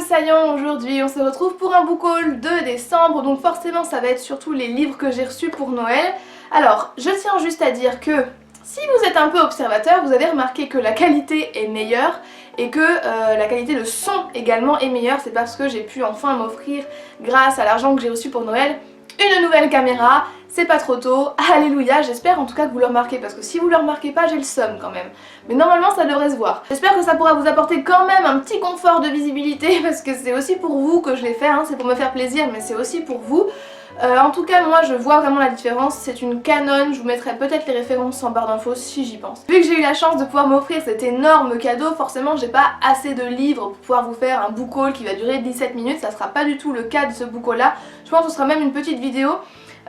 moussaillons, aujourd'hui on se retrouve pour un book haul de décembre, donc forcément ça va être surtout les livres que j'ai reçus pour Noël. Alors je tiens juste à dire que si vous êtes un peu observateur, vous avez remarqué que la qualité est meilleure et que la qualité de son également est meilleure. C'est parce que j'ai pu enfin m'offrir, grâce à l'argent que j'ai reçu pour Noël, une nouvelle caméra. C'est pas trop tôt, alléluia, j'espère en tout cas que vous le remarquez, parce que si vous le remarquez pas, j'ai le seum quand même. Mais normalement ça devrait se voir. J'espère que ça pourra vous apporter quand même un petit confort de visibilité, parce que c'est aussi pour vous que je l'ai fait, hein. C'est pour me faire plaisir, mais c'est aussi pour vous. En tout cas moi je vois vraiment la différence, c'est une Canon, je vous mettrai peut-être les références en barre d'infos si j'y pense. Vu que j'ai eu la chance de pouvoir m'offrir cet énorme cadeau, forcément j'ai pas assez de livres pour pouvoir vous faire un book haul qui va durer 17 minutes, ça sera pas du tout le cas de ce book haul là. Je pense que ce sera même une petite vidéo,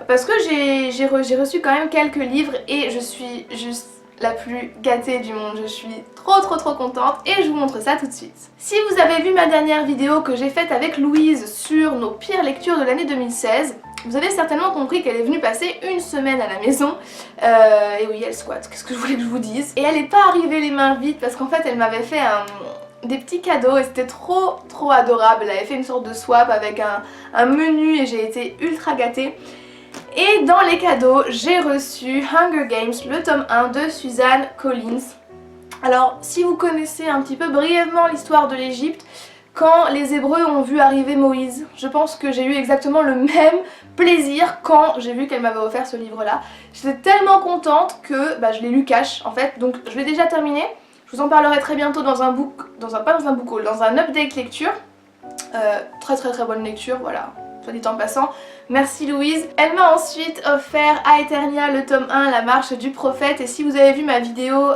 parce que j'ai reçu quand même quelques livres et je suis juste la plus gâtée du monde, je suis trop contente et je vous montre ça tout de suite. Si vous avez vu ma dernière vidéo que j'ai faite avec Louise sur nos pires lectures de l'année 2016, vous avez certainement compris qu'elle est venue passer une semaine à la maison, et oui elle squatte, qu'est-ce que je voulais que je vous dise. Et elle n'est pas arrivée les mains vides parce qu'en fait elle m'avait fait des petits cadeaux et c'était trop adorable. Elle avait fait une sorte de swap avec un menu et j'ai été ultra gâtée. Et dans les cadeaux, j'ai reçu Hunger Games, le tome 1 de Suzanne Collins. Alors, si vous connaissez un petit peu brièvement l'histoire de l'Égypte, quand les Hébreux ont vu arriver Moïse, je pense que j'ai eu exactement le même plaisir quand j'ai vu qu'elle m'avait offert ce livre-là. J'étais tellement contente que je l'ai lu cash en fait, donc je l'ai déjà terminé. Je vous en parlerai très bientôt dans un update lecture. Très bonne lecture, voilà. Soit dit en passant. Merci Louise. Elle m'a ensuite offert Aeternia, le tome 1, La marche du prophète. Et si vous avez vu ma vidéo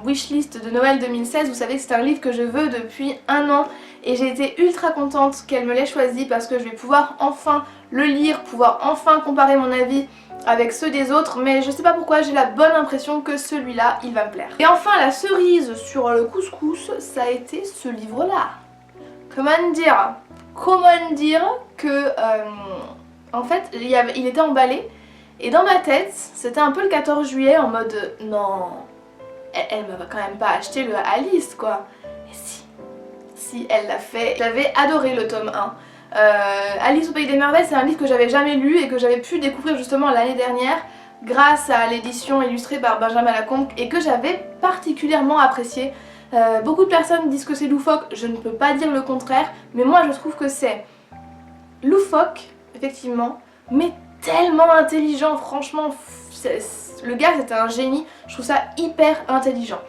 wishlist de Noël 2016, vous savez que c'est un livre que je veux depuis un an. Et j'ai été ultra contente qu'elle me l'ait choisi parce que je vais pouvoir enfin le lire, pouvoir enfin comparer mon avis avec ceux des autres. Mais je sais pas pourquoi, j'ai la bonne impression que celui-là, il va me plaire. Et enfin, la cerise sur le couscous, ça a été ce livre-là. Comment dire que en fait il était emballé et dans ma tête c'était un peu le 14 juillet en mode non, elle me va quand même pas acheter le Alice quoi. Et si elle l'a fait. J'avais adoré le tome 1. Alice au pays des merveilles, c'est un livre que j'avais jamais lu et que j'avais pu découvrir justement l'année dernière grâce à l'édition illustrée par Benjamin Lacombe et que j'avais particulièrement apprécié. Beaucoup de personnes disent que c'est loufoque, je ne peux pas dire le contraire, mais moi je trouve que c'est loufoque, effectivement, mais tellement intelligent, franchement, le gars c'était un génie, je trouve ça hyper intelligent.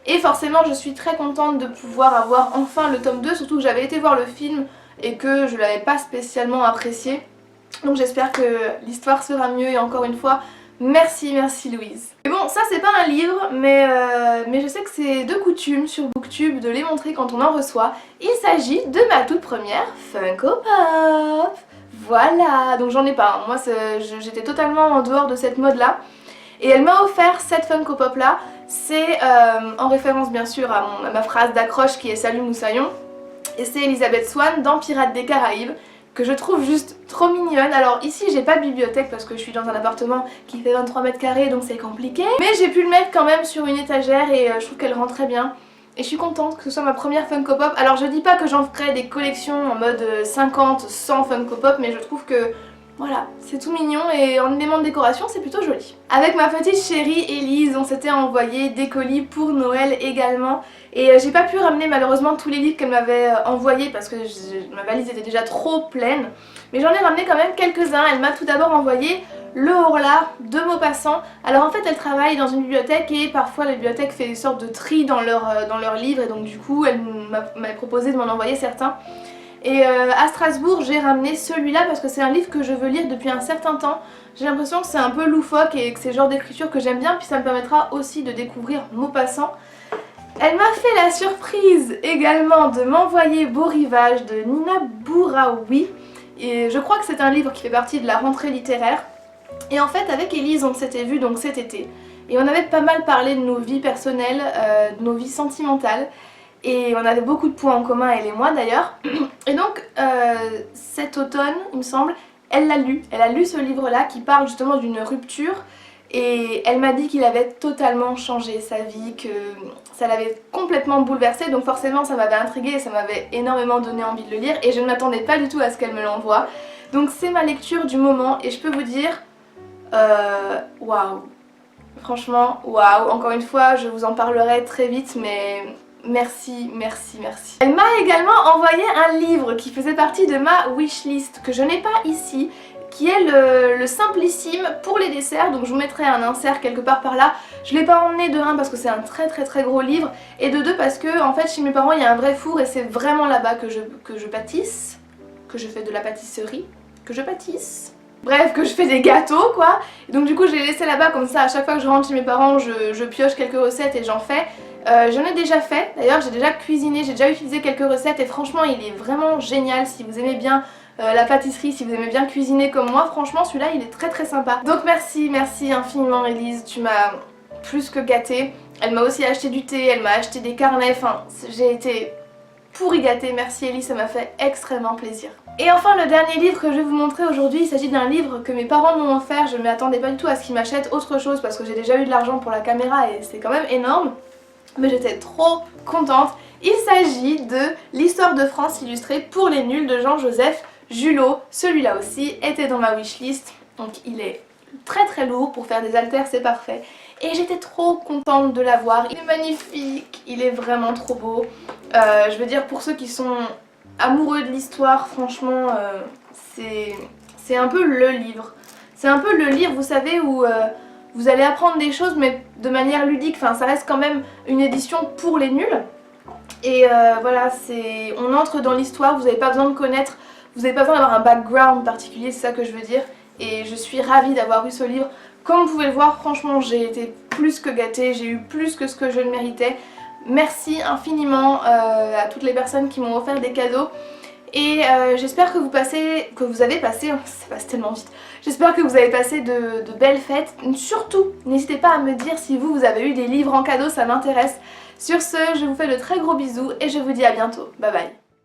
Et forcément je suis très contente de pouvoir avoir enfin le tome 2, surtout que j'avais été voir le film et que je l'avais pas spécialement apprécié. Donc j'espère que l'histoire sera mieux et encore une fois, merci Louise. Et bon, ça c'est pas un livre, mais je sais que c'est de coutume sur Booktube de les montrer quand on en reçoit. Il s'agit de ma toute première Funko Pop. Voilà, donc j'en ai pas, hein. Moi j'étais totalement en dehors de cette mode là. Et elle m'a offert cette Funko Pop là. C'est en référence bien sûr à ma phrase d'accroche qui est Salut Moussaillon. Et c'est Elizabeth Swann dans Pirates des Caraïbes, que je trouve juste trop mignonne. Alors ici j'ai pas de bibliothèque parce que je suis dans un appartement qui fait 23 mètres carrés donc c'est compliqué. Mais j'ai pu le mettre quand même sur une étagère et je trouve qu'elle rend très bien. Et je suis contente que ce soit ma première Funko Pop. Alors je dis pas que j'en ferai des collections en mode 50, 100 Funko Pop, mais je trouve que voilà, c'est tout mignon et en élément de décoration c'est plutôt joli. Avec ma petite chérie Elise, on s'était envoyé des colis pour Noël également. Et j'ai pas pu ramener malheureusement tous les livres qu'elle m'avait envoyés parce que ma valise était déjà trop pleine. Mais j'en ai ramené quand même quelques-uns. Elle m'a tout d'abord envoyé le Horla de Maupassant. Alors en fait elle travaille dans une bibliothèque et parfois la bibliothèque fait des sortes de tri dans leurs livres. Et donc du coup elle m'avait proposé de m'en envoyer certains. Et à Strasbourg j'ai ramené celui-là parce que c'est un livre que je veux lire depuis un certain temps. J'ai l'impression que c'est un peu loufoque et que c'est le genre d'écriture que j'aime bien, puis ça me permettra aussi de découvrir Maupassant. Elle m'a fait la surprise également de m'envoyer Beau Rivage de Nina Bouraoui. Et je crois que c'est un livre qui fait partie de la rentrée littéraire. Et en fait avec Elise on s'était vu donc cet été et on avait pas mal parlé de nos vies personnelles, de nos vies sentimentales. Et on avait beaucoup de points en commun, elle et moi d'ailleurs. Et donc cet automne, il me semble, elle l'a lu. Elle a lu ce livre-là qui parle justement d'une rupture et elle m'a dit qu'il avait totalement changé sa vie, que ça l'avait complètement bouleversée, donc forcément ça m'avait intriguée et ça m'avait énormément donné envie de le lire et je ne m'attendais pas du tout à ce qu'elle me l'envoie. Donc c'est ma lecture du moment et je peux vous dire, waouh, franchement waouh, encore une fois je vous en parlerai très vite mais merci, merci, merci. Elle m'a également envoyé un livre qui faisait partie de ma wishlist que je n'ai pas ici, qui est le Simplissime pour les desserts, donc je vous mettrai un insert quelque part par là. Je l'ai pas emmené de 1 parce que c'est un très gros livre et de 2 parce que en fait chez mes parents il y a un vrai four et c'est vraiment là-bas que je pâtisse, que je fais de la pâtisserie, que je pâtisse. Bref, que je fais des gâteaux quoi. Et donc du coup je l'ai laissé là-bas comme ça à chaque fois que je rentre chez mes parents je pioche quelques recettes et j'en fais. J'en ai déjà fait, d'ailleurs j'ai déjà cuisiné, j'ai déjà utilisé quelques recettes et franchement il est vraiment génial si vous aimez bien la pâtisserie, si vous aimez bien cuisiner comme moi, franchement celui-là il est très sympa. Donc merci, merci infiniment Elise, tu m'as plus que gâtée. Elle m'a aussi acheté du thé, elle m'a acheté des carnets, enfin j'ai été pourri gâtée, merci Elise, ça m'a fait extrêmement plaisir. Et enfin le dernier livre que je vais vous montrer aujourd'hui, il s'agit d'un livre que mes parents m'ont offert, je ne m'attendais pas du tout à ce qu'ils m'achètent autre chose parce que j'ai déjà eu de l'argent pour la caméra et c'est quand même énorme. Mais j'étais trop contente. Il s'agit de l'histoire de France illustrée pour les nuls de Jean-Joseph Julot. Celui-là aussi était dans ma wishlist, donc il est très lourd pour faire des haltères, c'est parfait. Et j'étais trop contente de l'avoir. Il est magnifique, il est vraiment trop beau. Je veux dire pour ceux qui sont amoureux de l'histoire, franchement c'est un peu le livre. C'est un peu le livre, vous savez, où vous allez apprendre des choses mais de manière ludique, enfin ça reste quand même une édition pour les nuls. Et voilà, on entre dans l'histoire, vous n'avez pas besoin de connaître, vous n'avez pas besoin d'avoir un background particulier, c'est ça que je veux dire. Et je suis ravie d'avoir eu ce livre. Comme vous pouvez le voir, franchement j'ai été plus que gâtée, j'ai eu plus que ce que je ne méritais. Merci infiniment à toutes les personnes qui m'ont offert des cadeaux. Et j'espère que vous avez passé, ça passe tellement vite, j'espère que vous avez passé de belles fêtes. Surtout, n'hésitez pas à me dire si vous avez eu des livres en cadeau, ça m'intéresse. Sur ce, je vous fais de très gros bisous et je vous dis à bientôt. Bye bye.